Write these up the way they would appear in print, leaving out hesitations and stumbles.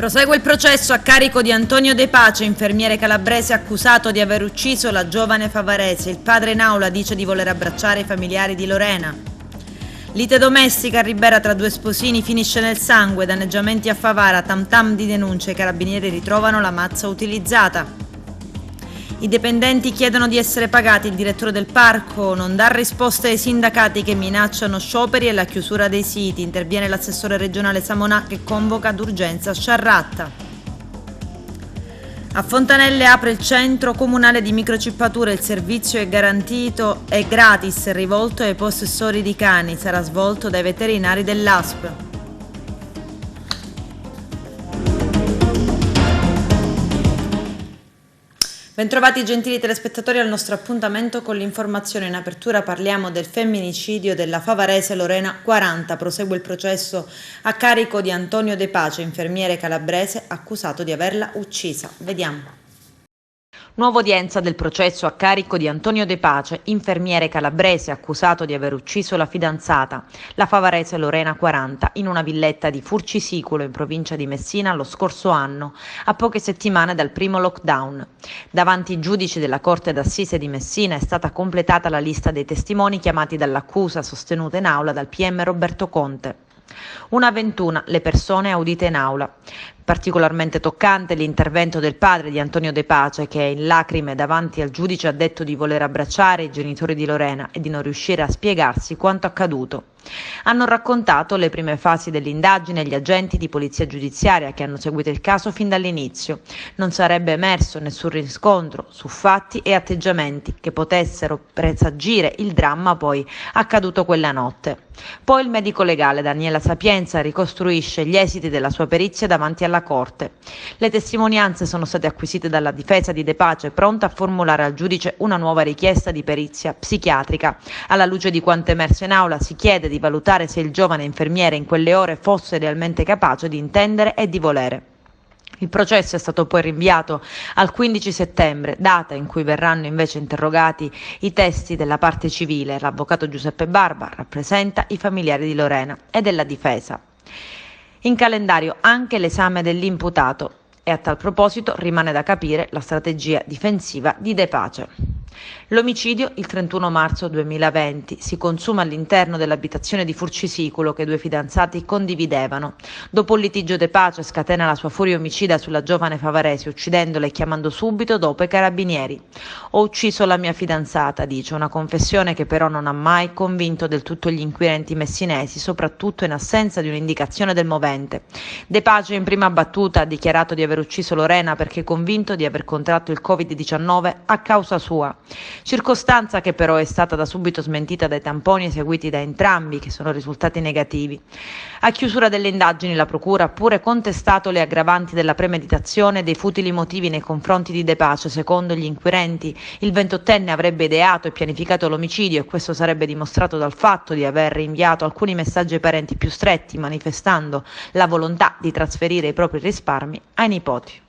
Prosegue il processo a carico di Antonio De Pace, infermiere calabrese accusato di aver ucciso la giovane favarese. Il padre in aula dice di voler abbracciare i familiari di Lorena. Lite domestica a Ribera tra due sposini finisce nel sangue, danneggiamenti a Favara, tam tam di denunce, i carabinieri ritrovano la mazza utilizzata. I dipendenti chiedono di essere pagati, il direttore del parco non dà risposte ai sindacati che minacciano scioperi e la chiusura dei siti, interviene l'assessore regionale Samonà che convoca d'urgenza Sciarratta. A Fontanelle apre il centro comunale di microcippature, il servizio è garantito e gratis, rivolto ai possessori di cani, sarà svolto dai veterinari dell'ASP. Bentrovati gentili telespettatori al nostro appuntamento con l'informazione. In apertura parliamo del femminicidio della favarese Lorena 40. Prosegue il processo a carico di Antonio De Pace, infermiere calabrese accusato di averla uccisa. Vediamo. Nuova udienza del processo a carico di Antonio De Pace, infermiere calabrese accusato di aver ucciso la fidanzata, la favarese Lorena 40, in una villetta di Furcisicolo in provincia di Messina lo scorso anno, a poche settimane dal primo lockdown. Davanti ai giudici della Corte d'Assise di Messina è stata completata la lista dei testimoni chiamati dall'accusa sostenuta in aula dal PM Roberto Conte. Una ventina le persone audite in aula. Particolarmente toccante l'intervento del padre di Antonio De Pace che in lacrime davanti al giudice ha detto di voler abbracciare i genitori di Lorena e di non riuscire a spiegarsi quanto accaduto. Hanno raccontato le prime fasi dell'indagine gli agenti di polizia giudiziaria che hanno seguito il caso fin dall'inizio. Non sarebbe emerso nessun riscontro su fatti e atteggiamenti che potessero presagire il dramma poi accaduto quella notte. Poi il medico legale Daniela Sapienza ricostruisce gli esiti della sua perizia davanti alla Corte. Le testimonianze sono state acquisite dalla difesa di De Pace, pronta a formulare al giudice una nuova richiesta di perizia psichiatrica. Alla luce di quanto emerso in aula si chiede di valutare se il giovane infermiere in quelle ore fosse realmente capace di intendere e di volere. Il processo è stato poi rinviato al 15 settembre, data in cui verranno invece interrogati i testi della parte civile. L'avvocato Giuseppe Barba rappresenta i familiari di Lorena e della difesa. In calendario anche l'esame dell'imputato e a tal proposito rimane da capire la strategia difensiva di De Pace. L'omicidio il 31 marzo 2020 si consuma all'interno dell'abitazione di Furcisicolo che i due fidanzati condividevano. Dopo un litigio De Pace scatena la sua furia omicida sulla giovane favarese uccidendola e chiamando subito dopo i carabinieri. Ho ucciso la mia fidanzata, dice, una confessione che però non ha mai convinto del tutto gli inquirenti messinesi, soprattutto in assenza di un'indicazione del movente. De Pace in prima battuta ha dichiarato di aver ucciso Lorena perché convinto di aver contratto il Covid-19 a causa sua. Circostanza che però è stata da subito smentita dai tamponi eseguiti da entrambi che sono risultati negativi. A chiusura delle indagini la procura ha pure contestato le aggravanti della premeditazione e dei futili motivi nei confronti di De Pace. Secondo gli inquirenti il 28enne avrebbe ideato e pianificato l'omicidio e questo sarebbe dimostrato dal fatto di aver inviato alcuni messaggi ai parenti più stretti manifestando la volontà di trasferire i propri risparmi ai nipoti.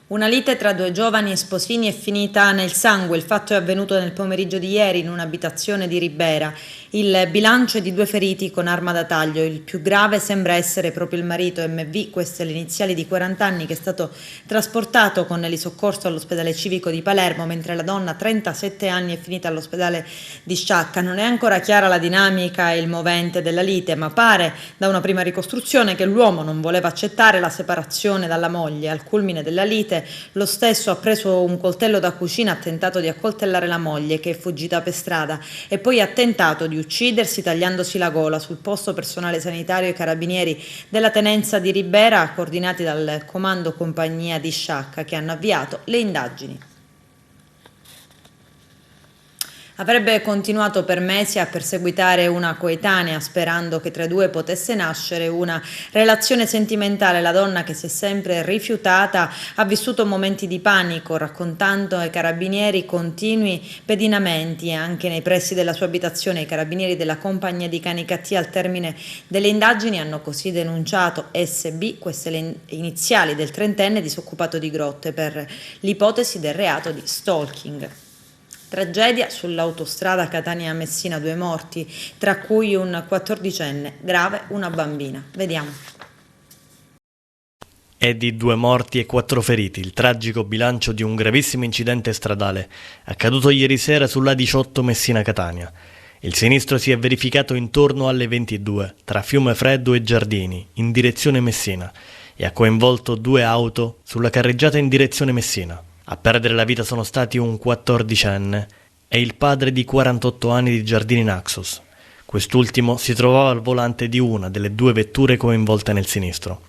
Una lite tra due giovani sposini è finita nel sangue. Il fatto è avvenuto nel pomeriggio di ieri in un'abitazione di Ribera. Il bilancio è di 2 feriti con arma da taglio. Il più grave sembra essere proprio il marito MV, queste le iniziali, di 40 anni, che è stato trasportato con elisoccorso all'ospedale civico di Palermo, mentre la donna, 37 anni, è finita all'ospedale di Sciacca. Non è ancora chiara la dinamica e il movente della lite, ma pare da una prima ricostruzione che l'uomo non voleva accettare la separazione dalla moglie. Al culmine della lite lo stesso ha preso un coltello da cucina, ha tentato di accoltellare la moglie che è fuggita per strada e poi ha tentato di uccidersi tagliandosi la gola. Sul posto personale sanitario e carabinieri della tenenza di Ribera, coordinati dal comando compagnia di Sciacca, che hanno avviato le indagini. Avrebbe continuato per mesi a perseguitare una coetanea, sperando che tra i due potesse nascere una relazione sentimentale. La donna, che si è sempre rifiutata, ha vissuto momenti di panico, raccontando ai carabinieri continui pedinamenti anche nei pressi della sua abitazione. I carabinieri della compagnia di cani cattivi, al termine delle indagini, hanno così denunciato SB, queste le iniziali del trentenne disoccupato di Grotte, per l'ipotesi del reato di stalking. Tragedia sull'autostrada Catania-Messina, 2 morti, tra cui un 14enne, grave una bambina. Vediamo. È di 2 morti e 4 feriti il tragico bilancio di un gravissimo incidente stradale accaduto ieri sera sulla 18 Messina-Catania. Il sinistro si è verificato intorno alle 22 tra Fiumefreddo e Giardini, in direzione Messina, e ha coinvolto 2 auto sulla carreggiata in direzione Messina. A perdere la vita sono stati un 14enne e il padre di 48 anni di Giardini Naxos. Quest'ultimo si trovava al volante di una delle 2 vetture coinvolte nel sinistro.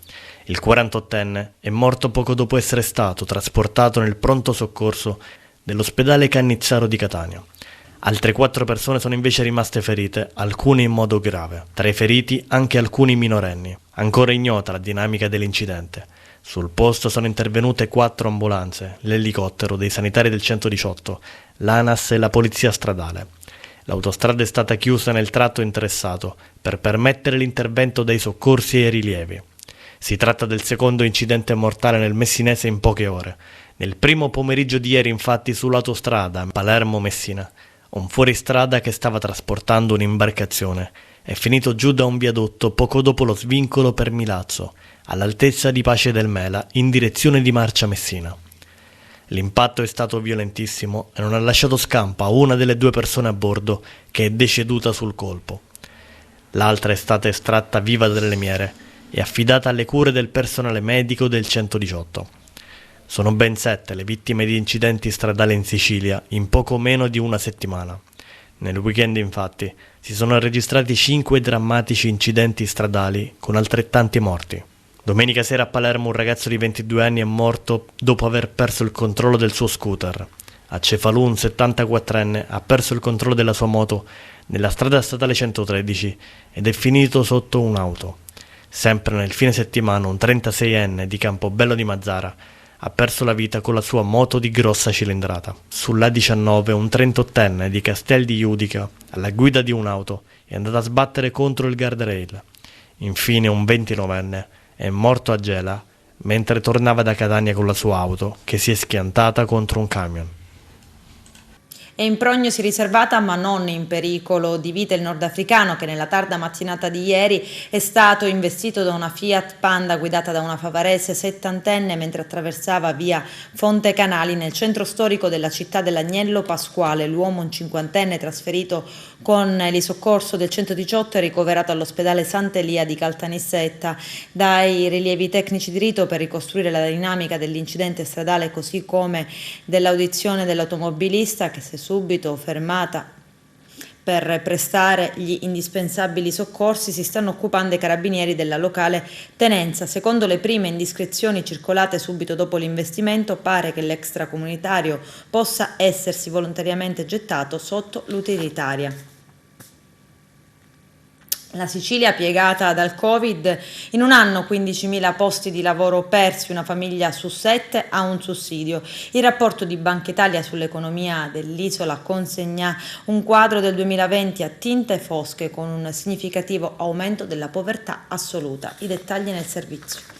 Il 48enne è morto poco dopo essere stato trasportato nel pronto soccorso dell'ospedale Cannizzaro di Catania. Altre 4 persone sono invece rimaste ferite, alcune in modo grave. Tra i feriti anche alcuni minorenni. Ancora ignota la dinamica dell'incidente. Sul posto sono intervenute 4 ambulanze, l'elicottero dei sanitari del 118, l'ANAS e la polizia stradale. L'autostrada è stata chiusa nel tratto interessato per permettere l'intervento dei soccorsi e i rilievi. Si tratta del secondo incidente mortale nel messinese in poche ore. Nel primo pomeriggio di ieri, infatti, sull'autostrada Palermo-Messina, un fuoristrada che stava trasportando un'imbarcazione è finito giù da un viadotto poco dopo lo svincolo per Milazzo, all'altezza di Pace del Mela, in direzione di Marcia Messina. L'impatto è stato violentissimo e non ha lasciato scampo a una delle 2 persone a bordo, che è deceduta sul colpo. L'altra è stata estratta viva dalle lamiere e affidata alle cure del personale medico del 118. Sono ben 7 le vittime di incidenti stradali in Sicilia in poco meno di una settimana. Nel weekend, infatti, si sono registrati 5 drammatici incidenti stradali con altrettanti morti. Domenica sera a Palermo un ragazzo di 22 anni è morto dopo aver perso il controllo del suo scooter. A Cefalù un 74enne ha perso il controllo della sua moto nella strada statale 113 ed è finito sotto un'auto. Sempre nel fine settimana un 36enne di Campobello di Mazzara ha perso la vita con la sua moto di grossa cilindrata. Sull'A19 un 38enne di Castel di Judica, alla guida di un'auto, è andato a sbattere contro il guardrail. Infine un 29enne è morto a Gela mentre tornava da Catania con la sua auto, che si è schiantata contro un camion. È in prognosi riservata ma non in pericolo di vita il nordafricano, che nella tarda mattinata di ieri è stato investito da una Fiat Panda guidata da una favarese 70enne mentre attraversava via Fonte Canali nel centro storico della città dell'Agnello Pasquale. L'uomo, un 50enne trasferito con l'isoccorso del 118, è ricoverato all'ospedale Sant'Elia di Caltanissetta. Dai rilievi tecnici di rito per ricostruire la dinamica dell'incidente stradale, così come dell'audizione dell'automobilista, che si è subito fermata per prestare gli indispensabili soccorsi, si stanno occupando i carabinieri della locale tenenza. Secondo le prime indiscrezioni circolate subito dopo l'investimento, pare che l'extracomunitario possa essersi volontariamente gettato sotto l'utilitaria. La Sicilia piegata dal Covid, in un anno 15.000 posti di lavoro persi, una famiglia su 7 ha un sussidio. Il rapporto di Banca Italia sull'economia dell'isola consegna un quadro del 2020 a tinte fosche, con un significativo aumento della povertà assoluta. I dettagli nel servizio.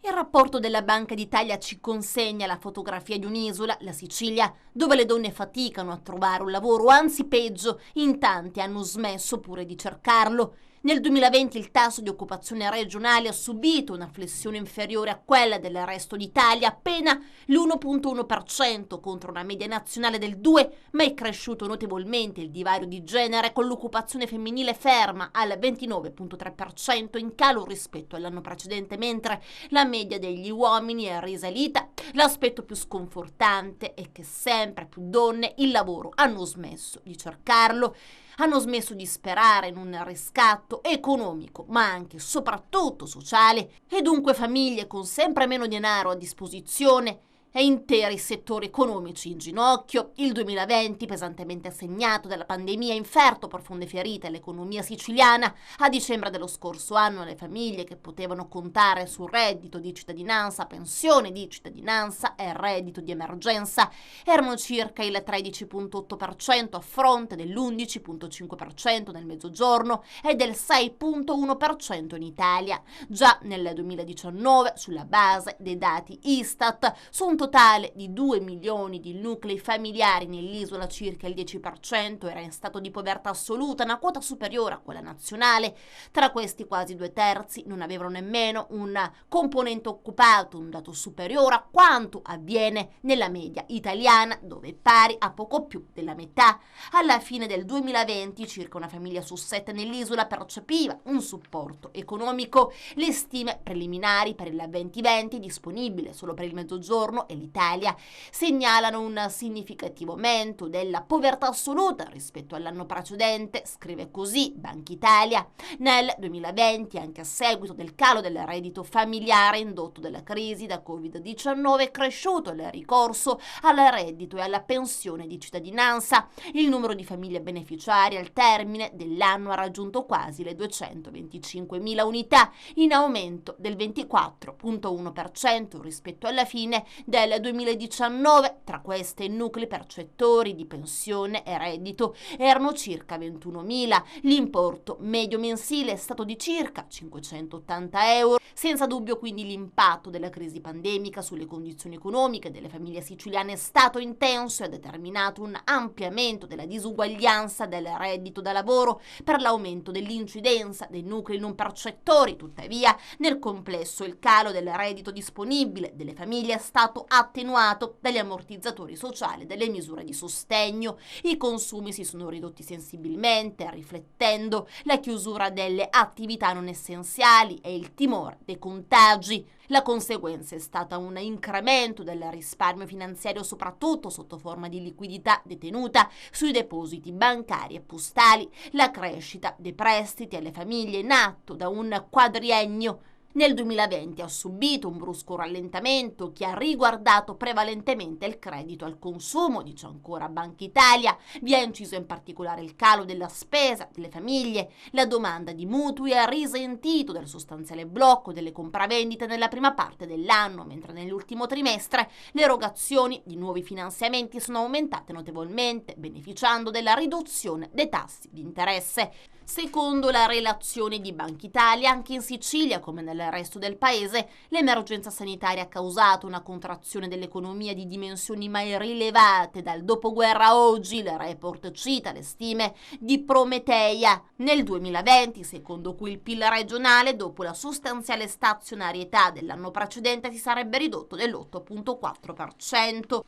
Il rapporto della Banca d'Italia ci consegna la fotografia di un'isola, la Sicilia, dove le donne faticano a trovare un lavoro, o anzi peggio, in tanti hanno smesso pure di cercarlo. Nel 2020 il tasso di occupazione regionale ha subito una flessione inferiore a quella del resto d'Italia, appena l'1,1% contro una media nazionale del 2%, ma è cresciuto notevolmente il divario di genere, con l'occupazione femminile ferma al 29,3%, in calo rispetto all'anno precedente, mentre la media degli uomini è risalita. L'aspetto più sconfortante è che sempre più donne il lavoro hanno smesso di cercarlo. Hanno smesso di sperare in un riscatto economico, ma anche e soprattutto sociale, e dunque famiglie con sempre meno denaro a disposizione e interi settori economici in ginocchio. Il 2020, pesantemente segnato dalla pandemia, ha inferto profonde ferite all'economia siciliana. A dicembre dello scorso anno le famiglie che potevano contare sul reddito di cittadinanza, pensione di cittadinanza e reddito di emergenza erano circa il 13,8% a fronte dell'11,5% nel Mezzogiorno e del 6,1% in Italia. Già nel 2019, sulla base dei dati Istat, su un totale di 2 milioni di nuclei familiari nell'isola, circa il 10% era in stato di povertà assoluta, una quota superiore a quella nazionale. Tra questi quasi 2/3 non avevano nemmeno un componente occupato, un dato superiore a quanto avviene nella media italiana, dove è pari a poco più della metà. Alla fine del 2020 circa una famiglia su 7 nell'isola percepiva un supporto economico. Le stime preliminari per il 2020, disponibile solo per il Mezzogiorno e l'Italia, segnalano un significativo aumento della povertà assoluta rispetto all'anno precedente. Scrive così Banca Italia. Nel 2020, anche a seguito del calo del reddito familiare indotto dalla crisi da Covid-19, è cresciuto il ricorso al reddito e alla pensione di cittadinanza. Il numero di famiglie beneficiarie al termine dell'anno ha raggiunto quasi le 225.000 unità, in aumento del 24,1% rispetto alla fine del 2019. Tra queste i nuclei percettori di pensione e reddito erano circa 21.000. L'importo medio mensile è stato di circa 580 euro. Senza dubbio quindi l'impatto della crisi pandemica sulle condizioni economiche delle famiglie siciliane è stato intenso e ha determinato un ampliamento della disuguaglianza del reddito da lavoro per l'aumento dell'incidenza dei nuclei non percettori. Tuttavia, nel complesso il calo del reddito disponibile delle famiglie è stato attenuato dagli ammortizzatori sociali e dalle misure di sostegno. I consumi si sono ridotti sensibilmente, riflettendo la chiusura delle attività non essenziali e il timore dei contagi. La conseguenza è stata un incremento del risparmio finanziario, soprattutto sotto forma di liquidità detenuta sui depositi bancari e postali, la crescita dei prestiti alle famiglie in atto da un quadriennio. Nel 2020 ha subito un brusco rallentamento che ha riguardato prevalentemente il credito al consumo, dice ancora Banca Italia. Vi ha inciso in particolare il calo della spesa delle famiglie. La domanda di mutui ha risentito del sostanziale blocco delle compravendite nella prima parte dell'anno, mentre nell'ultimo trimestre le erogazioni di nuovi finanziamenti sono aumentate notevolmente, beneficiando della riduzione dei tassi di interesse. Secondo la relazione di Banca Italia, anche in Sicilia, come nel resto del paese, l'emergenza sanitaria ha causato una contrazione dell'economia di dimensioni mai rilevate dal dopoguerra a oggi. Il report cita le stime di Prometeia nel 2020, secondo cui il PIL regionale, dopo la sostanziale stazionarietà dell'anno precedente, si sarebbe ridotto dell'8,4%.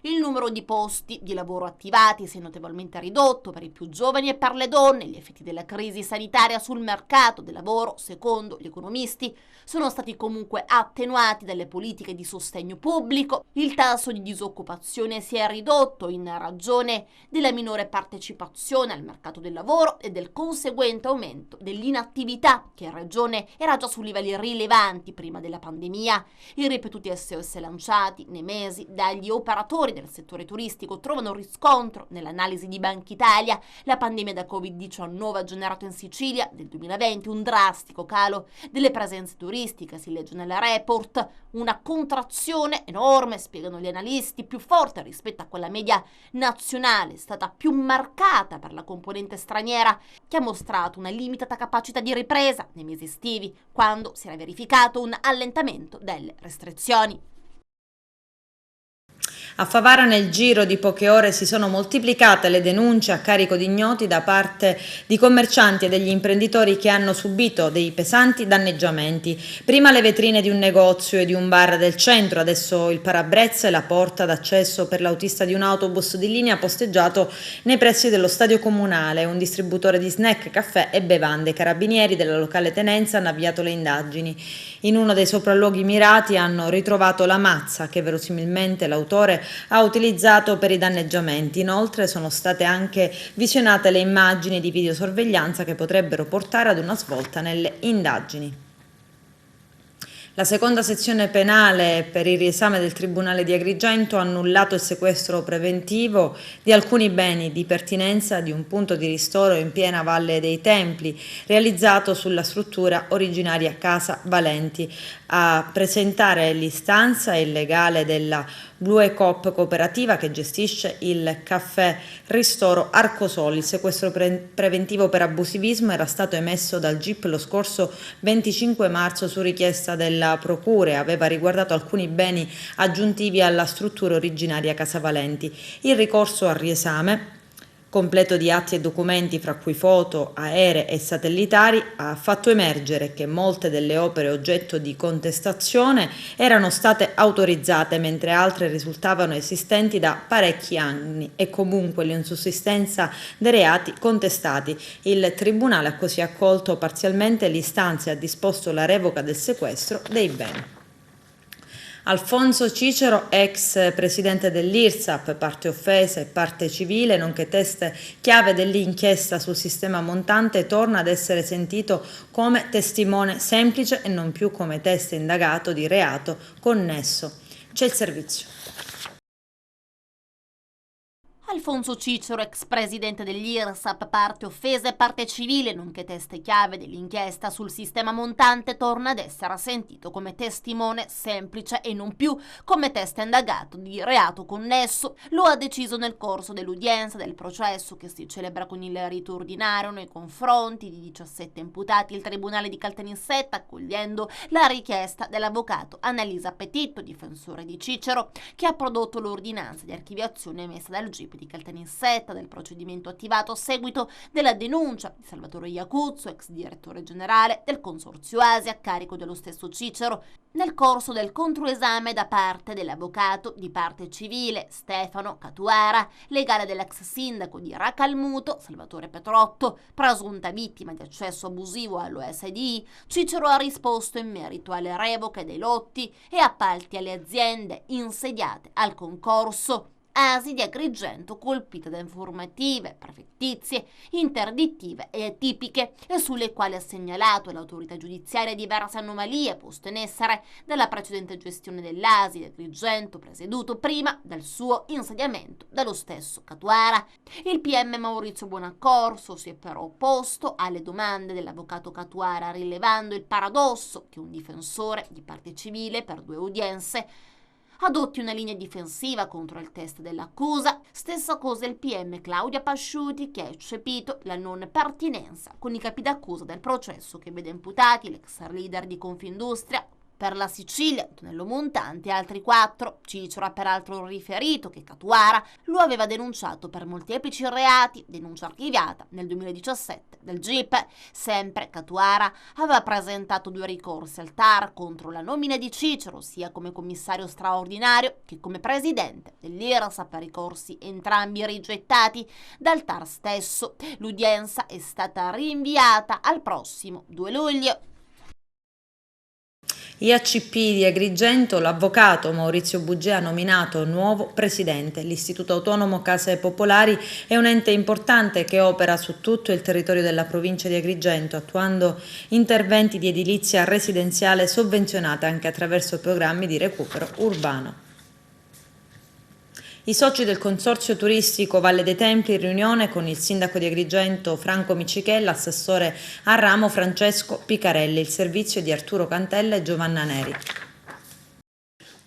Il numero di posti di lavoro attivati si è notevolmente ridotto per i più giovani e per le donne. Gli effetti della crisi sanitaria sul mercato del lavoro, secondo gli economisti, sono stati comunque attenuati dalle politiche di sostegno pubblico. Il tasso di disoccupazione si è ridotto in ragione della minore partecipazione al mercato del lavoro e del conseguente aumento dell'inattività, che in regione era già su livelli rilevanti prima della pandemia. I ripetuti SOS lanciati nei mesi dagli operatori del settore turistico trovano riscontro nell'analisi di Banca Italia. La pandemia da Covid-19 ha generato in Sicilia nel 2020 un drastico calo delle presenze turistiche, si legge nel report, una contrazione enorme, spiegano gli analisti, più forte rispetto a quella media nazionale, è stata più marcata per la componente straniera, che ha mostrato una limitata capacità di ripresa nei mesi estivi, quando si era verificato un allentamento delle restrizioni. A Favara nel giro di poche ore si sono moltiplicate le denunce a carico di ignoti da parte di commercianti e degli imprenditori che hanno subito dei pesanti danneggiamenti. Prima le vetrine di un negozio e di un bar del centro, adesso il parabrezza e la porta d'accesso per l'autista di un autobus di linea posteggiato nei pressi dello stadio comunale. Un distributore di snack, caffè e bevande. I carabinieri della locale tenenza hanno avviato le indagini. In uno dei sopralluoghi mirati hanno ritrovato la mazza che verosimilmente l'autore ha utilizzato per i danneggiamenti. Inoltre sono state anche visionate le immagini di videosorveglianza che potrebbero portare ad una svolta nelle indagini. La seconda sezione penale per il riesame del Tribunale di Agrigento ha annullato il sequestro preventivo di alcuni beni di pertinenza di un punto di ristoro in piena Valle dei Templi, realizzato sulla struttura originaria Casa Valenti. A presentare l'istanza il legale della Blue Coop cooperativa che gestisce il caffè Ristoro Arcosoli. Il sequestro preventivo per abusivismo era stato emesso dal GIP lo scorso 25 marzo su richiesta della Procura e aveva riguardato alcuni beni aggiuntivi alla struttura originaria Casa Valenti. Il ricorso al riesame completo di atti e documenti, fra cui foto, aeree e satellitari, ha fatto emergere che molte delle opere oggetto di contestazione erano state autorizzate, mentre altre risultavano esistenti da parecchi anni e comunque l'insussistenza dei reati contestati. Il Tribunale ha così accolto parzialmente l'istanza e ha disposto la revoca del sequestro dei beni. Alfonso Cicero, ex presidente dell'IRSAP, parte offesa e parte civile, nonché teste chiave dell'inchiesta sul sistema montante, torna ad essere sentito come testimone semplice e non più come teste indagato di reato connesso. C'è il servizio. Alfonso Cicero, ex presidente dell'IRSAP, parte offesa e parte civile, nonché teste chiave dell'inchiesta sul sistema montante, torna ad essere sentito come testimone semplice e non più come teste indagato di reato connesso. Lo ha deciso nel corso dell'udienza del processo che si celebra con il rito ordinario nei confronti di 17 imputati il Tribunale di Caltanissetta, accogliendo la richiesta dell'avvocato Annalisa Petitto, difensore di Cicero, che ha prodotto l'ordinanza di archiviazione emessa dal GIP di Caltanissetta del procedimento attivato a seguito della denuncia di Salvatore Iacuzzo, ex direttore generale del Consorzio Asia, a carico dello stesso Cicero, nel corso del controesame da parte dell'avvocato di parte civile Stefano Catuara, legale dell'ex sindaco di Racalmuto, Salvatore Petrotto, presunta vittima di accesso abusivo all'OSDI. Cicero ha risposto in merito alle revoche dei lotti e appalti alle aziende insediate al concorso ASI di Agrigento, colpite da informative, prefettizie, interdittive e atipiche, e sulle quali ha segnalato all'autorità giudiziaria diverse anomalie poste in essere dalla precedente gestione dell'ASI di Agrigento, presieduto prima del suo insediamento dallo stesso Catuara. Il PM Maurizio Buonaccorso si è però opposto alle domande dell'avvocato Catuara, rilevando il paradosso che un difensore di parte civile per 2 udienze adotti una linea difensiva contro il test dell'accusa. Stessa cosa il PM Claudia Pasciuti, che ha eccepito la non pertinenza con i capi d'accusa del processo che vede imputati l'ex leader di Confindustria per la Sicilia, Antonello Montante e altri 4. Cicero ha peraltro riferito che Catuara lo aveva denunciato per molteplici reati, denuncia archiviata nel 2017 del GIP. Sempre Catuara aveva presentato 2 ricorsi al TAR contro la nomina di Cicero, sia come commissario straordinario che come presidente dell'IRSAP, ricorsi entrambi rigettati dal TAR stesso. L'udienza è stata rinviata al prossimo 2 luglio. IACP di Agrigento, l'avvocato Maurizio Bugea ha nominato nuovo presidente. L'Istituto Autonomo Case Popolari è un ente importante che opera su tutto il territorio della provincia di Agrigento, attuando interventi di edilizia residenziale sovvenzionata anche attraverso programmi di recupero urbano. I soci del Consorzio Turistico Valle dei Templi in riunione con il sindaco di Agrigento Franco Micichella, assessore al ramo Francesco Picarelli, il servizio di Arturo Cantella e Giovanna Neri.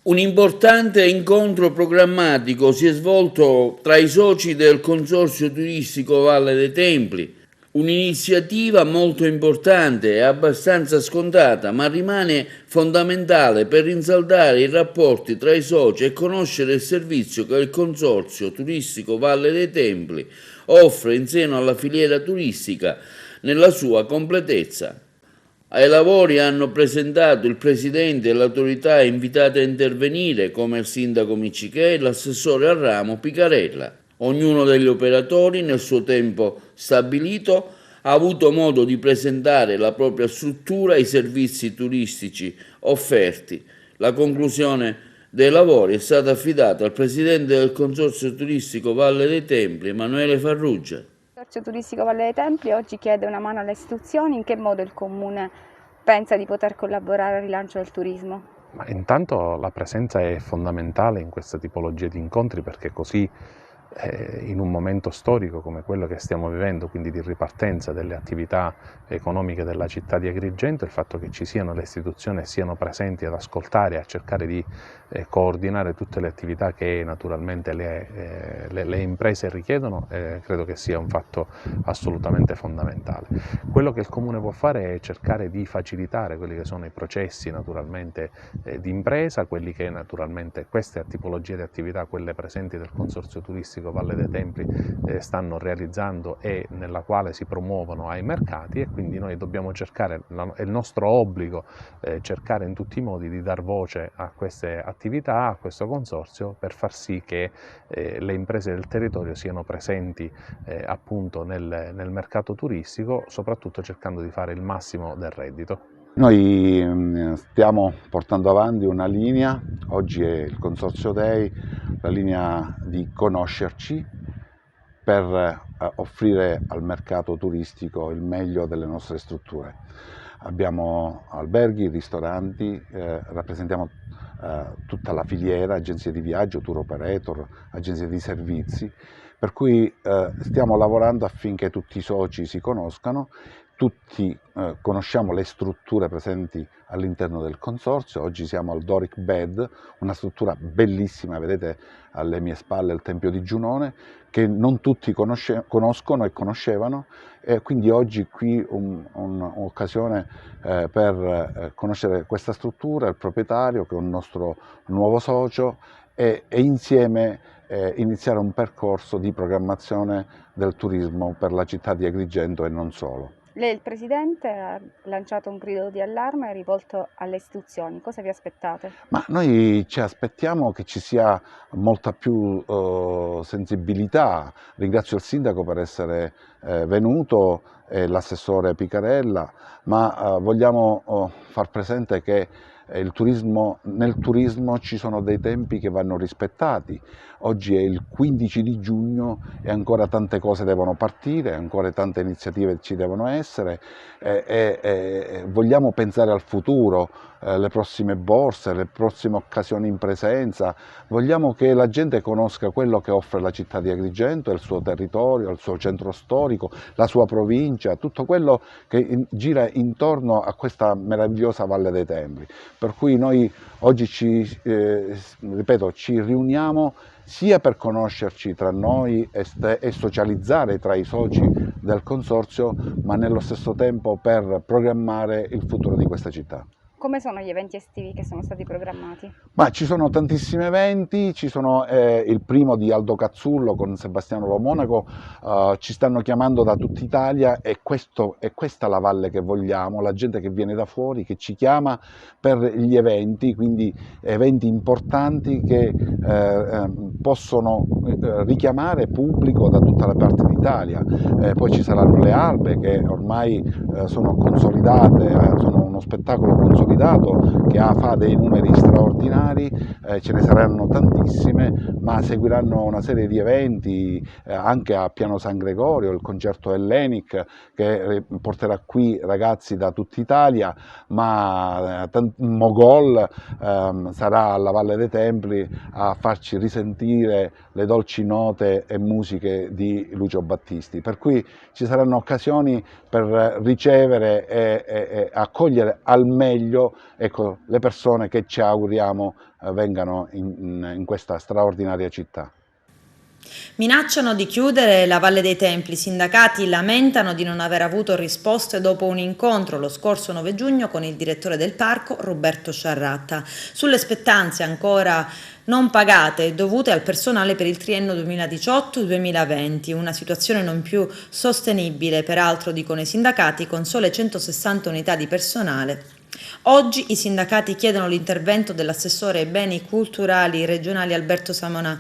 Un importante incontro programmatico si è svolto tra i soci del Consorzio Turistico Valle dei Templi. Un'iniziativa molto importante e abbastanza scontata, ma rimane fondamentale per rinsaldare i rapporti tra i soci e conoscere il servizio che il Consorzio Turistico Valle dei Templi offre in seno alla filiera turistica nella sua completezza. Ai lavori hanno presentato il Presidente e l'autorità invitate a intervenire, come il Sindaco Miccichè e l'assessore al ramo Picarella. Ognuno degli operatori, nel suo tempo stabilito, ha avuto modo di presentare la propria struttura e i servizi turistici offerti. La conclusione dei lavori è stata affidata al Presidente del Consorzio Turistico Valle dei Templi, Emanuele Farrugia. Il Consorzio Turistico Valle dei Templi oggi chiede una mano alle istituzioni. In che modo il Comune pensa di poter collaborare al rilancio del turismo? Ma intanto la presenza è fondamentale in questa tipologia di incontri, perché così in un momento storico come quello che stiamo vivendo, quindi di ripartenza delle attività economiche della città di Agrigento, il fatto che ci siano le istituzioni e siano presenti ad ascoltare e a cercare di coordinare tutte le attività che naturalmente le imprese richiedono, credo che sia un fatto assolutamente fondamentale. Quello che il Comune può fare è cercare di facilitare quelli che sono i processi naturalmente di impresa, quelli che naturalmente queste tipologie di attività, quelle presenti del Consorzio Turistico Valle dei Templi, stanno realizzando e nella quale si promuovono ai mercati, e quindi noi dobbiamo cercare, è il nostro obbligo cercare in tutti i modi di dar voce a queste attività, a questo consorzio, per far sì che le imprese del territorio siano presenti appunto nel mercato turistico, soprattutto cercando di fare il massimo del reddito. Noi stiamo portando avanti una linea, oggi è il Consorzio Day, la linea di conoscerci per offrire al mercato turistico il meglio delle nostre strutture. Abbiamo alberghi, ristoranti, rappresentiamo tutta la filiera, agenzie di viaggio, tour operator, agenzie di servizi, per cui stiamo lavorando affinché tutti i soci si conoscano. Tutti conosciamo le strutture presenti all'interno del consorzio. Oggi siamo al Doric Bed, una struttura bellissima, vedete alle mie spalle il Tempio di Giunone, che non tutti conoscono e conoscevano, e quindi oggi qui un'occasione per conoscere questa struttura, il proprietario che è un nostro nuovo socio, e insieme iniziare un percorso di programmazione del turismo per la città di Agrigento e non solo. Lei, il Presidente, ha lanciato un grido di allarme rivolto alle istituzioni. Cosa vi aspettate? Ma noi ci aspettiamo che ci sia molta più sensibilità. Ringrazio il Sindaco per essere venuto e l'assessore Picarella, ma vogliamo far presente che nel turismo ci sono dei tempi che vanno rispettati. Oggi è il 15 di giugno e ancora tante cose devono partire, ancora tante iniziative ci devono essere, vogliamo pensare al futuro, le prossime borse, le prossime occasioni in presenza. Vogliamo che la gente conosca quello che offre la città di Agrigento, il suo territorio, il suo centro storico, la sua provincia, tutto quello che gira intorno a questa meravigliosa Valle dei Templi. Per cui noi oggi ci riuniamo sia per conoscerci tra noi e socializzare tra i soci del consorzio, ma nello stesso tempo per programmare il futuro di questa città. Come sono gli eventi estivi che sono stati programmati? Ma ci sono tantissimi eventi, ci sono il primo di Aldo Cazzullo con Sebastiano Lo Monaco, ci stanno chiamando da tutta Italia e questa la valle che vogliamo, la gente che viene da fuori, che ci chiama per gli eventi, quindi eventi importanti che possono richiamare pubblico da tutta la parte d'Italia. Poi ci saranno le albe che ormai sono consolidate, sono uno spettacolo consolidato che fa dei numeri straordinari, ce ne saranno tantissime, ma seguiranno una serie di eventi anche a Piano San Gregorio, il concerto Hellenic che porterà qui ragazzi da tutta Italia, ma Mogol sarà alla Valle dei Templi a farci risentire le dolci note e musiche di Lucio Battisti, per cui ci saranno occasioni per ricevere e accogliere al meglio le persone che ci auguriamo vengano in questa straordinaria città. Minacciano di chiudere la Valle dei Templi, i sindacati lamentano di non aver avuto risposte dopo un incontro lo scorso 9 giugno con il direttore del parco Roberto Sciarratta sulle spettanze ancora non pagate dovute al personale per il triennio 2018-2020, una situazione non più sostenibile, peraltro dicono i sindacati, con sole 160 unità di personale. Oggi i sindacati chiedono l'intervento dell'assessore ai beni culturali regionali Alberto Samonà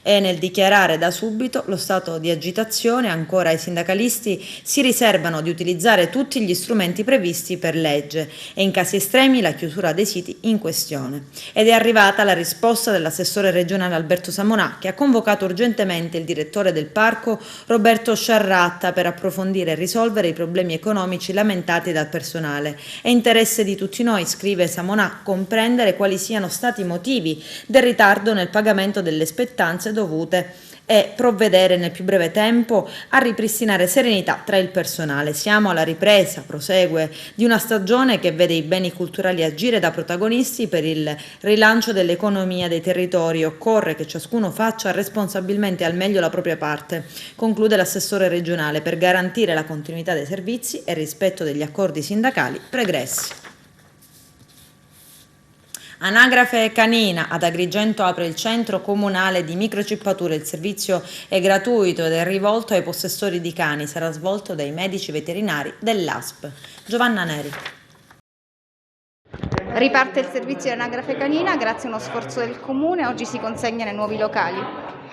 e nel dichiarare da subito lo stato di agitazione, ancora i sindacalisti si riservano di utilizzare tutti gli strumenti previsti per legge e in casi estremi la chiusura dei siti in questione. Ed è arrivata la risposta dell'assessore regionale Alberto Samonà, che ha convocato urgentemente il direttore del parco Roberto Sciarratta per approfondire e risolvere i problemi economici lamentati dal personale. È interesse di tutti noi, scrive Samonà, comprendere quali siano stati i motivi del ritardo nel pagamento delle spettanze dovute e provvedere nel più breve tempo a ripristinare serenità tra il personale. Siamo alla ripresa, prosegue, di una stagione che vede i beni culturali agire da protagonisti per il rilancio dell'economia dei territori. Occorre che ciascuno faccia responsabilmente al meglio la propria parte, conclude l'assessore regionale, per garantire la continuità dei servizi e il rispetto degli accordi sindacali pregressi. Anagrafe canina. Ad Agrigento apre il centro comunale di microcippature. Il servizio è gratuito ed è rivolto ai possessori di cani. Sarà svolto dai medici veterinari dell'ASP. Giovanna Neri. Riparte il servizio di anagrafe canina grazie a uno sforzo del Comune. Oggi si consegna nei nuovi locali.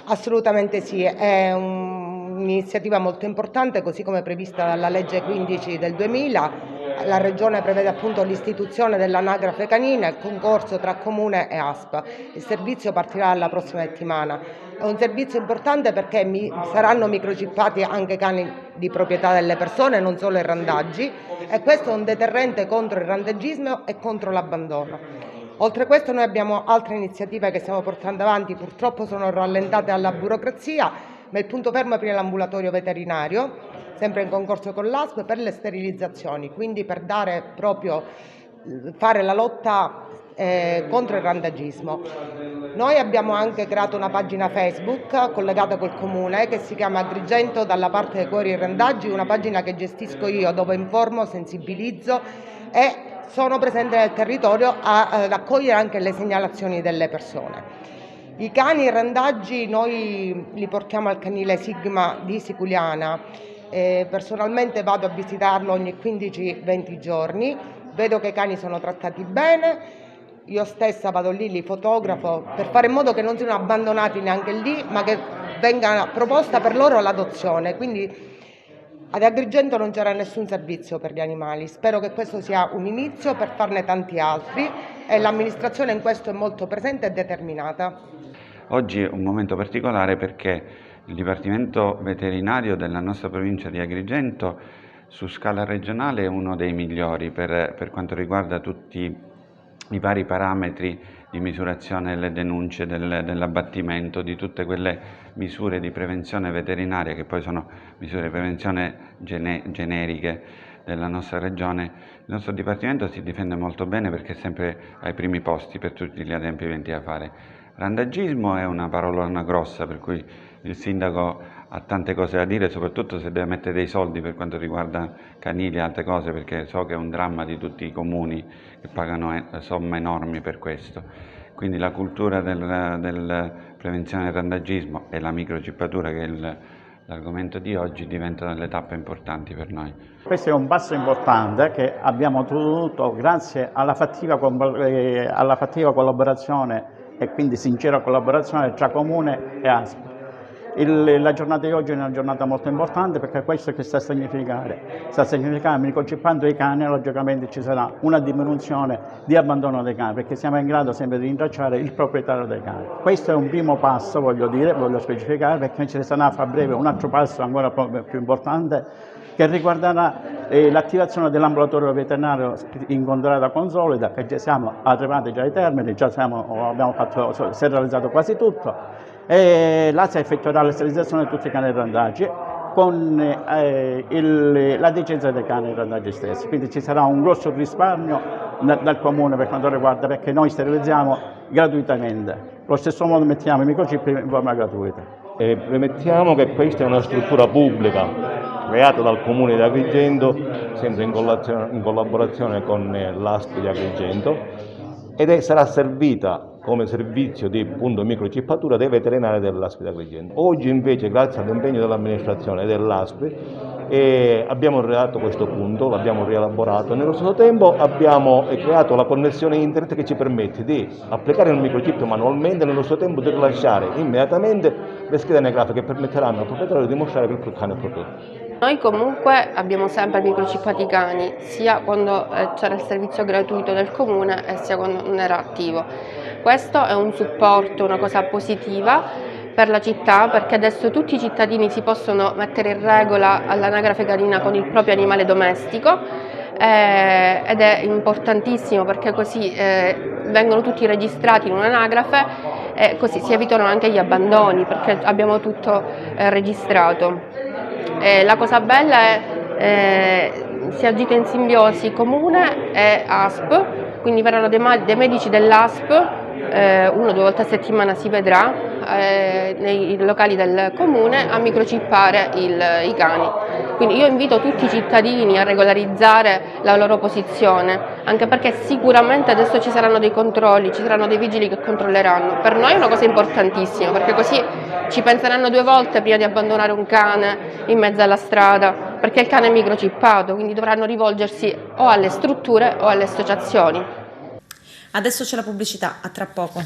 Assolutamente sì, è un'iniziativa molto importante, così come prevista dalla legge 15 del 2000. La Regione prevede appunto l'istituzione dell'anagrafe canina, il concorso tra Comune e ASP. Il servizio partirà la prossima settimana. È un servizio importante perché saranno microchippati anche cani di proprietà delle persone, non solo i randaggi, e questo è un deterrente contro il randaggismo e contro l'abbandono. Oltre a questo noi abbiamo altre iniziative che stiamo portando avanti, purtroppo sono rallentate alla burocrazia, ma il punto fermo è per l'ambulatorio veterinario, sempre in concorso con l'ASP, per le sterilizzazioni, quindi per fare la lotta contro il randaggismo. Noi abbiamo anche creato una pagina Facebook collegata col Comune che si chiama Agrigento dalla parte dei cuori e randaggi, una pagina che gestisco io, dove informo, sensibilizzo e sono presente nel territorio ad accogliere anche le segnalazioni delle persone. I cani randaggi noi li portiamo al canile Sigma di Siculiana. Personalmente vado a visitarlo ogni 15-20 giorni, vedo che i cani sono trattati bene, io stessa vado lì, li fotografo per fare in modo che non siano abbandonati neanche lì, ma che venga proposta per loro l'adozione. Quindi ad Agrigento non c'era nessun servizio per gli animali, spero che questo sia un inizio per farne tanti altri e l'amministrazione in questo è molto presente e determinata. Oggi è un momento particolare perché il Dipartimento Veterinario della nostra provincia di Agrigento su scala regionale è uno dei migliori per quanto riguarda tutti i vari parametri di misurazione delle denunce, dell'abbattimento, di tutte quelle misure di prevenzione veterinaria che poi sono misure di prevenzione generiche della nostra regione. Il nostro Dipartimento si difende molto bene perché è sempre ai primi posti per tutti gli adempimenti da fare. Randaggismo è una parolona grossa, per cui il sindaco ha tante cose da dire, soprattutto se deve mettere dei soldi per quanto riguarda canili e altre cose, perché so che è un dramma di tutti i comuni che pagano somme enormi per questo. Quindi la cultura del prevenzione del randaggismo e la microcippatura, che è l'argomento di oggi, diventano delle tappe importanti per noi. Questo è un passo importante che abbiamo ottenuto grazie alla fattiva collaborazione e quindi sincera collaborazione tra Comune e ASP. La giornata di oggi è una giornata molto importante perché questo che sta a significare? Sta a significare, microchippando i cani, logicamente ci sarà una diminuzione di abbandono dei cani, perché siamo in grado sempre di rintracciare il proprietario dei cani. Questo è un primo passo, voglio specificare, perché ci sarà a breve un altro passo ancora più importante che riguarderà l'attivazione dell'ambulatorio veterinario in contrada consolida, che già siamo arrivati ai termini, si è realizzato quasi tutto. L'ASA effettuerà la sterilizzazione di tutti i cani randaggi con la decenza dei cani randaggi stessi, quindi ci sarà un grosso risparmio dal Comune per quanto riguarda, perché noi sterilizziamo gratuitamente, allo stesso modo mettiamo i microchip in forma gratuita. Premettiamo che questa è una struttura pubblica creata dal Comune di Agrigento, sempre in collaborazione con l'ASP di Agrigento, sarà servita come servizio di microchippatura dei veterinari dell'ASP di Agrigento. Oggi invece, grazie all'impegno dell'amministrazione e dell'ASP, abbiamo realizzato questo punto, l'abbiamo rielaborato. Nello stesso tempo abbiamo creato la connessione internet che ci permette di applicare il microchip manualmente e nello stesso tempo di rilasciare immediatamente le schede anagrafiche che permetteranno al proprietario di dimostrare che il cane è proprio. Noi comunque abbiamo sempre microchippati i cani, sia quando c'era il servizio gratuito del comune e sia quando non era attivo. Questo è un supporto, una cosa positiva per la città, perché adesso tutti i cittadini si possono mettere in regola all'anagrafe canina con il proprio animale domestico ed è importantissimo perché così vengono tutti registrati in un'anagrafe e così si evitano anche gli abbandoni perché abbiamo tutto registrato. La cosa bella è si agita in simbiosi comune e ASP, quindi verranno dei medici dell'ASP, 1 o 2 volte a settimana si vedrà nei locali del comune a microchippare i cani. Quindi io invito tutti i cittadini a regolarizzare la loro posizione, anche perché sicuramente adesso ci saranno dei controlli, ci saranno dei vigili che controlleranno. Per noi è una cosa importantissima, perché così ci penseranno 2 volte prima di abbandonare un cane in mezzo alla strada, perché il cane è microchippato, quindi dovranno rivolgersi o alle strutture o alle associazioni. Adesso c'è la pubblicità, a tra poco.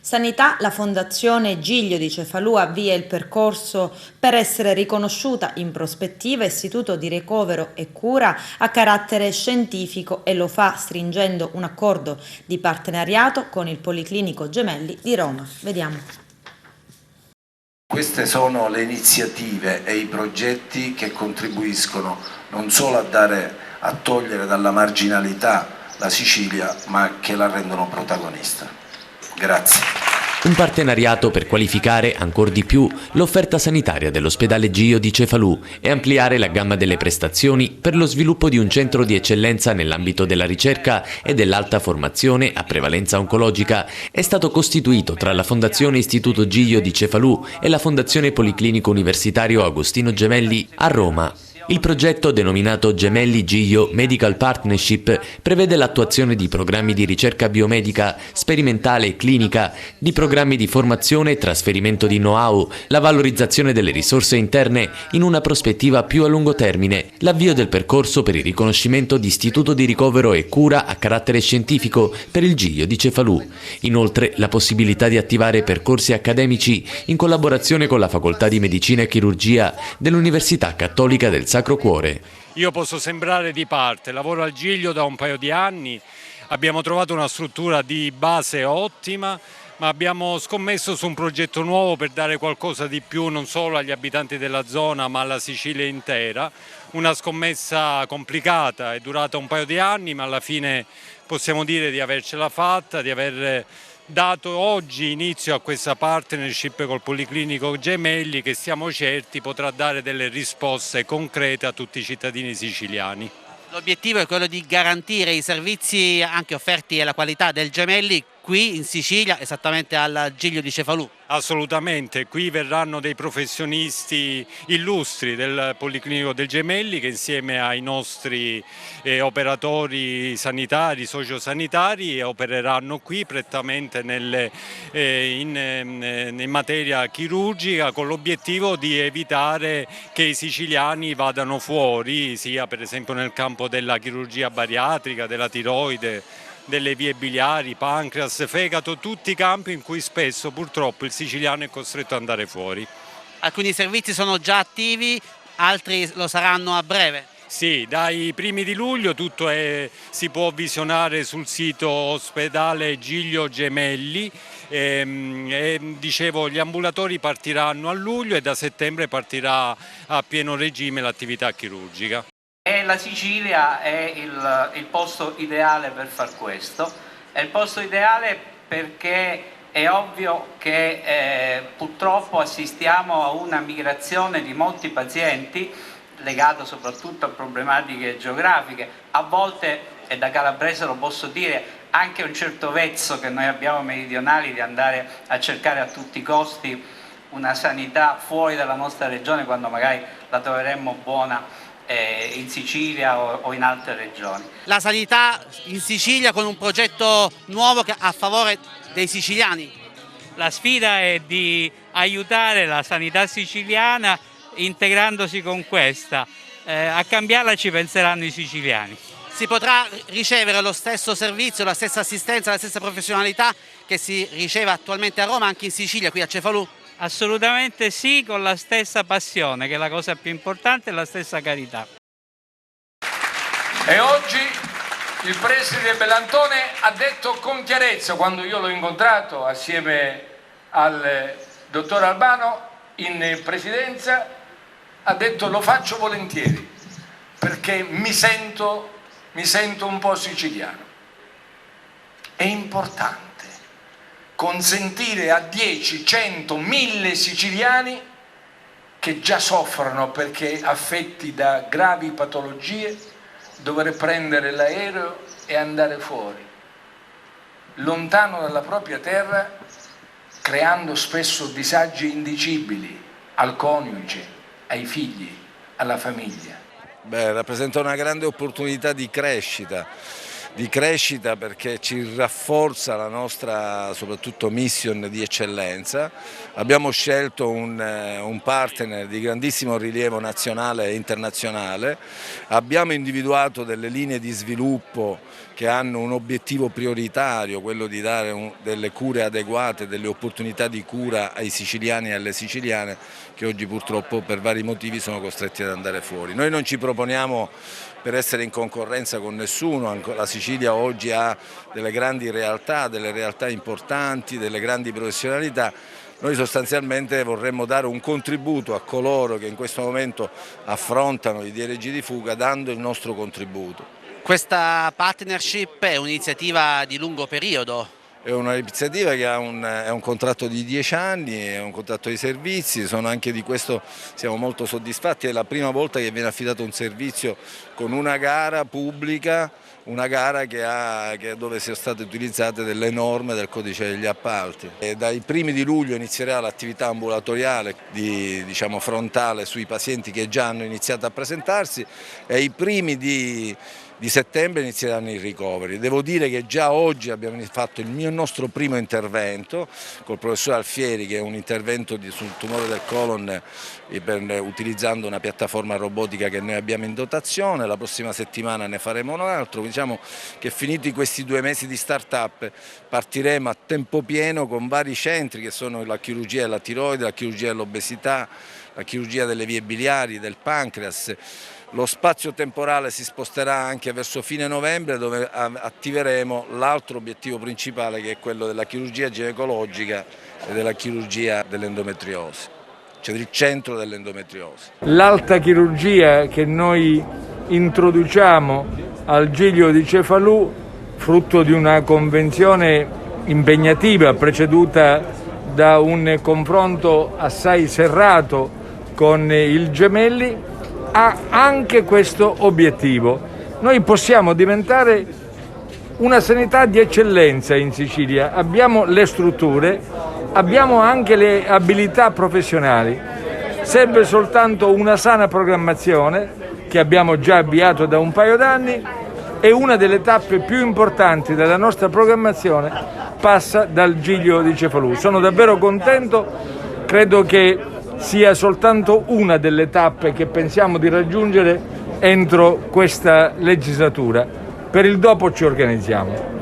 Sanità, la Fondazione Giglio di Cefalù avvia il percorso per essere riconosciuta in prospettiva istituto di ricovero e cura a carattere scientifico e lo fa stringendo un accordo di partenariato con il Policlinico Gemelli di Roma. Vediamo. Queste sono le iniziative e i progetti che contribuiscono non solo a togliere dalla marginalità la Sicilia, ma che la rendono protagonista. Grazie. Un partenariato per qualificare ancor di più l'offerta sanitaria dell'ospedale Giglio di Cefalù e ampliare la gamma delle prestazioni per lo sviluppo di un centro di eccellenza nell'ambito della ricerca e dell'alta formazione a prevalenza oncologica è stato costituito tra la Fondazione Istituto Giglio di Cefalù e la Fondazione Policlinico Universitario Agostino Gemelli a Roma. Il progetto, denominato Gemelli Giglio Medical Partnership, prevede l'attuazione di programmi di ricerca biomedica, sperimentale e clinica, di programmi di formazione e trasferimento di know-how, la valorizzazione delle risorse interne in una prospettiva più a lungo termine, l'avvio del percorso per il riconoscimento di istituto di ricovero e cura a carattere scientifico per il Giglio di Cefalù. Inoltre, la possibilità di attivare percorsi accademici in collaborazione con la Facoltà di Medicina e Chirurgia dell'Università Cattolica del Sacro Cuore. Io posso sembrare di parte, lavoro al Giglio da un paio di anni, abbiamo trovato una struttura di base ottima, ma abbiamo scommesso su un progetto nuovo per dare qualcosa di più non solo agli abitanti della zona ma alla Sicilia intera. Una scommessa complicata, è durata un paio di anni, ma alla fine possiamo dire di avercela fatta, di aver dato oggi inizio a questa partnership col Policlinico Gemelli che siamo certi potrà dare delle risposte concrete a tutti i cittadini siciliani. L'obiettivo è quello di garantire i servizi anche offerti e la qualità del Gemelli qui in Sicilia, esattamente al Giglio di Cefalù. Assolutamente, qui verranno dei professionisti illustri del Policlinico del Gemelli che insieme ai nostri operatori sanitari, sociosanitari opereranno qui prettamente in materia chirurgica con l'obiettivo di evitare che i siciliani vadano fuori, sia per esempio nel campo della chirurgia bariatrica, della tiroide, delle vie biliari, pancreas, fegato, tutti i campi in cui spesso purtroppo il siciliano è costretto ad andare fuori. Alcuni servizi sono già attivi, altri lo saranno a breve? Sì, dai primi di luglio tutto si può visionare sul sito ospedale Giglio Gemelli. Dicevo, gli ambulatori partiranno a luglio e da settembre partirà a pieno regime l'attività chirurgica. E la Sicilia è il posto ideale per far questo, è il posto ideale perché è ovvio che purtroppo assistiamo a una migrazione di molti pazienti legato soprattutto a problematiche geografiche, a volte, e da calabrese lo posso dire, anche un certo vezzo che noi abbiamo meridionali di andare a cercare a tutti i costi una sanità fuori dalla nostra regione quando magari la troveremmo buona in Sicilia o in altre regioni. La sanità in Sicilia con un progetto nuovo a favore dei siciliani. La sfida è di aiutare la sanità siciliana integrandosi con questa. A cambiarla ci penseranno i siciliani. Si potrà ricevere lo stesso servizio, la stessa assistenza, la stessa professionalità che si riceve attualmente a Roma anche in Sicilia, qui a Cefalù? Assolutamente sì, con la stessa passione, che è la cosa più importante, e la stessa carità. E oggi il preside Bellantone ha detto con chiarezza, quando io l'ho incontrato assieme al dottor Albano in presidenza, ha detto: lo faccio volentieri perché mi sento un po' siciliano. È importante consentire a 10, 100, 1000 siciliani che già soffrono perché affetti da gravi patologie dover prendere l'aereo e andare fuori, lontano dalla propria terra, creando spesso disagi indicibili al coniuge, ai figli, alla famiglia. Rappresenta una grande opportunità di crescita perché ci rafforza la nostra soprattutto mission di eccellenza. Abbiamo scelto un partner di grandissimo rilievo nazionale e internazionale, abbiamo individuato delle linee di sviluppo che hanno un obiettivo prioritario, quello di dare delle cure adeguate, delle opportunità di cura ai siciliani e alle siciliane che oggi purtroppo per vari motivi sono costretti ad andare fuori. Noi non ci proponiamo per essere in concorrenza con nessuno, la Sicilia oggi ha delle grandi realtà, delle realtà importanti, delle grandi professionalità. Noi sostanzialmente vorremmo dare un contributo a coloro che in questo momento affrontano i DRG di fuga, dando il nostro contributo. Questa partnership è un'iniziativa di lungo periodo. È un'iniziativa che è un contratto di 10 anni, è un contratto di servizi, anche di questo siamo molto soddisfatti, è la prima volta che viene affidato un servizio con una gara pubblica, una gara dove sono state utilizzate delle norme del codice degli appalti. E dai primi di luglio inizierà l'attività ambulatoriale frontale sui pazienti che già hanno iniziato a presentarsi e i primi di settembre inizieranno i ricoveri. Devo dire che già oggi abbiamo fatto il nostro primo intervento col professor Alfieri, che è un intervento sul tumore del colon utilizzando una piattaforma robotica che noi abbiamo in dotazione. La prossima settimana ne faremo un altro. Diciamo che finiti questi 2 mesi di start-up partiremo a tempo pieno con vari centri che sono la chirurgia della tiroide, la chirurgia dell'obesità, la chirurgia delle vie biliari, del pancreas. Lo spazio temporale si sposterà anche verso fine novembre, dove attiveremo l'altro obiettivo principale, che è quello della chirurgia ginecologica e della chirurgia dell'endometriosi, cioè il centro dell'endometriosi. L'alta chirurgia che noi introduciamo al Giglio di Cefalù, frutto di una convenzione impegnativa preceduta da un confronto assai serrato con il Gemelli, ha anche questo obiettivo. Noi possiamo diventare una sanità di eccellenza in Sicilia, abbiamo le strutture, abbiamo anche le abilità professionali, serve soltanto una sana programmazione che abbiamo già avviato da un paio d'anni e una delle tappe più importanti della nostra programmazione passa dal Giglio di Cefalù. Sono davvero contento, credo che sia soltanto una delle tappe che pensiamo di raggiungere entro questa legislatura. Per il dopo ci organizziamo.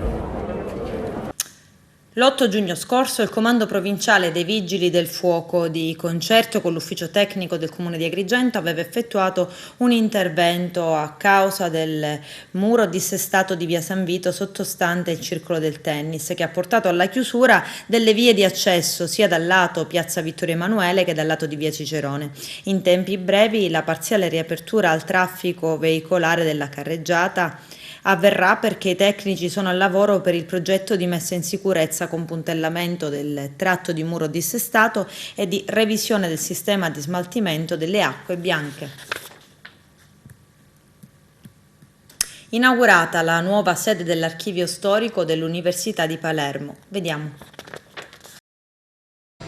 L'8 giugno scorso il Comando Provinciale dei Vigili del Fuoco, di concerto con l'Ufficio Tecnico del Comune di Agrigento, aveva effettuato un intervento a causa del muro dissestato di via San Vito sottostante il circolo del tennis, che ha portato alla chiusura delle vie di accesso sia dal lato piazza Vittorio Emanuele che dal lato di via Cicerone. In tempi brevi la parziale riapertura al traffico veicolare della carreggiata avverrà perché i tecnici sono al lavoro per il progetto di messa in sicurezza con puntellamento del tratto di muro dissestato e di revisione del sistema di smaltimento delle acque bianche. Inaugurata la nuova sede dell'archivio storico dell'Università di Palermo. Vediamo.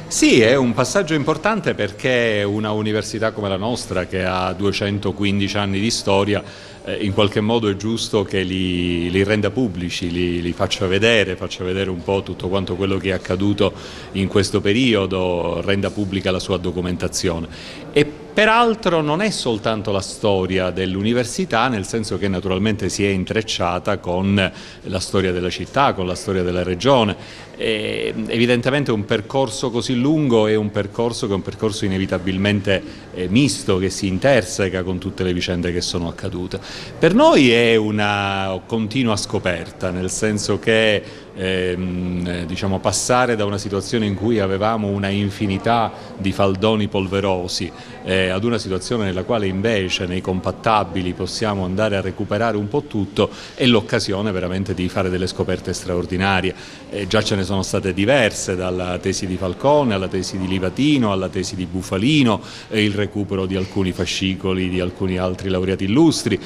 Sì, è un passaggio importante perché una università come la nostra, che ha 215 anni di storia, in qualche modo è giusto che li renda pubblici, li faccia vedere un po' tutto quanto quello che è accaduto in questo periodo, renda pubblica la sua documentazione. E peraltro non è soltanto la storia dell'università, nel senso che naturalmente si è intrecciata con la storia della città, con la storia della regione. Evidentemente un percorso così lungo è un percorso inevitabilmente misto, che si interseca con tutte le vicende che sono accadute. Per noi è una continua scoperta, nel senso che diciamo, passare da una situazione in cui avevamo una infinità di faldoni polverosi ad una situazione nella quale invece nei compattabili possiamo andare a recuperare un po' tutto, è l'occasione veramente di fare delle scoperte straordinarie. Già ce ne sono state diverse, dalla tesi di Falcone alla tesi di Livatino alla tesi di Bufalino, il recupero di alcuni fascicoli di alcuni altri laureati illustri,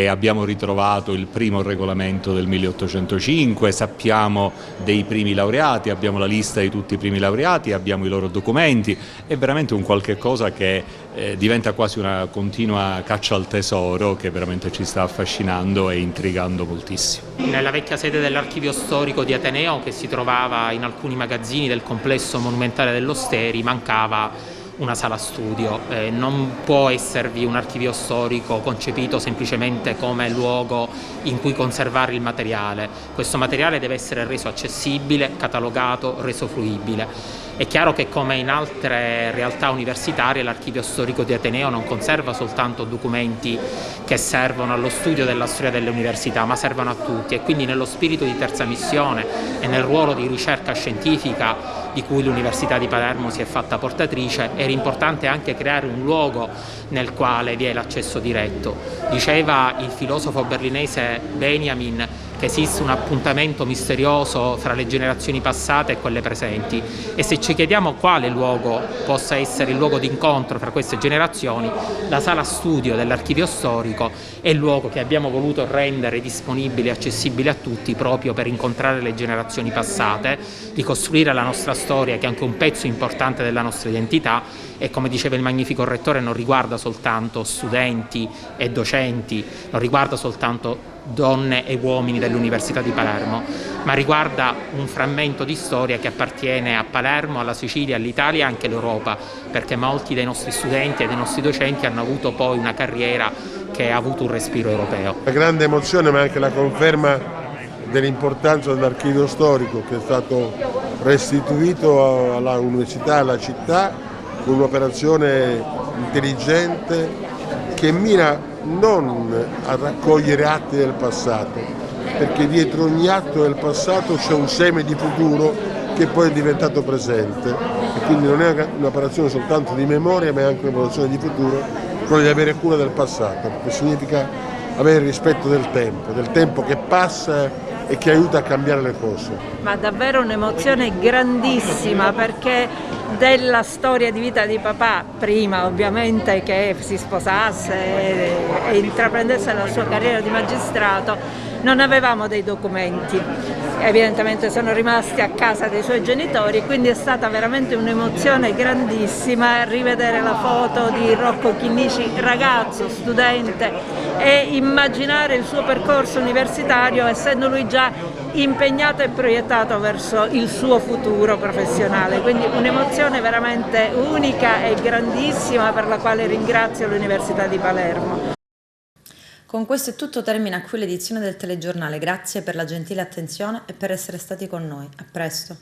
abbiamo ritrovato il primo regolamento del 1805, sappiamo dei primi laureati, abbiamo la lista di tutti i primi laureati, abbiamo i loro documenti, è veramente un qualche cosa che diventa quasi una continua caccia al tesoro che veramente ci sta affascinando e intrigando moltissimo. Nella vecchia sede dell'Archivio Storico di Ateneo, che si trovava in alcuni magazzini del complesso monumentale dell'Osteri, mancava una sala studio. Non può esservi un archivio storico concepito semplicemente come luogo in cui conservare il materiale. Questo materiale deve essere reso accessibile, catalogato, reso fruibile. È chiaro che, come in altre realtà universitarie, l'Archivio Storico di Ateneo non conserva soltanto documenti che servono allo studio della storia delle università, ma servono a tutti, e quindi nello spirito di terza missione e nel ruolo di ricerca scientifica di cui l'Università di Palermo si è fatta portatrice, era importante anche creare un luogo nel quale vi è l'accesso diretto. Diceva il filosofo berlinese Benjamin che esiste un appuntamento misterioso fra le generazioni passate e quelle presenti, e se ci chiediamo quale luogo possa essere il luogo d'incontro fra queste generazioni, la sala studio dell'Archivio Storico è il luogo che abbiamo voluto rendere disponibile e accessibile a tutti, proprio per incontrare le generazioni passate, ricostruire la nostra storia, che è anche un pezzo importante della nostra identità, e come diceva il magnifico rettore non riguarda soltanto studenti e docenti, non riguarda soltanto donne e uomini dell'Università di Palermo, ma riguarda un frammento di storia che appartiene a Palermo, alla Sicilia, all'Italia e anche all'Europa, perché molti dei nostri studenti e dei nostri docenti hanno avuto poi una carriera che ha avuto un respiro europeo. La grande emozione, ma anche la conferma dell'importanza dell'archivio storico, che è stato restituito alla università, alla città, con un'operazione intelligente che mira non a raccogliere atti del passato, perché dietro ogni atto del passato c'è un seme di futuro che poi è diventato presente, e quindi non è un'operazione soltanto di memoria, ma è anche un'operazione di futuro, quello di avere cura del passato, che significa avere rispetto del tempo che passa e che aiuta a cambiare le cose. Ma davvero un'emozione grandissima, perché della storia di vita di papà, prima ovviamente che si sposasse e intraprendesse la sua carriera di magistrato, non avevamo dei documenti, evidentemente sono rimasti a casa dei suoi genitori, quindi è stata veramente un'emozione grandissima rivedere la foto di Rocco Chinnici, ragazzo, studente, e immaginare il suo percorso universitario, essendo lui già impegnato e proiettato verso il suo futuro professionale, quindi un'emozione veramente unica e grandissima, per la quale ringrazio l'Università di Palermo. Con questo è tutto, termina qui l'edizione del telegiornale. Grazie per la gentile attenzione e per essere stati con noi. A presto.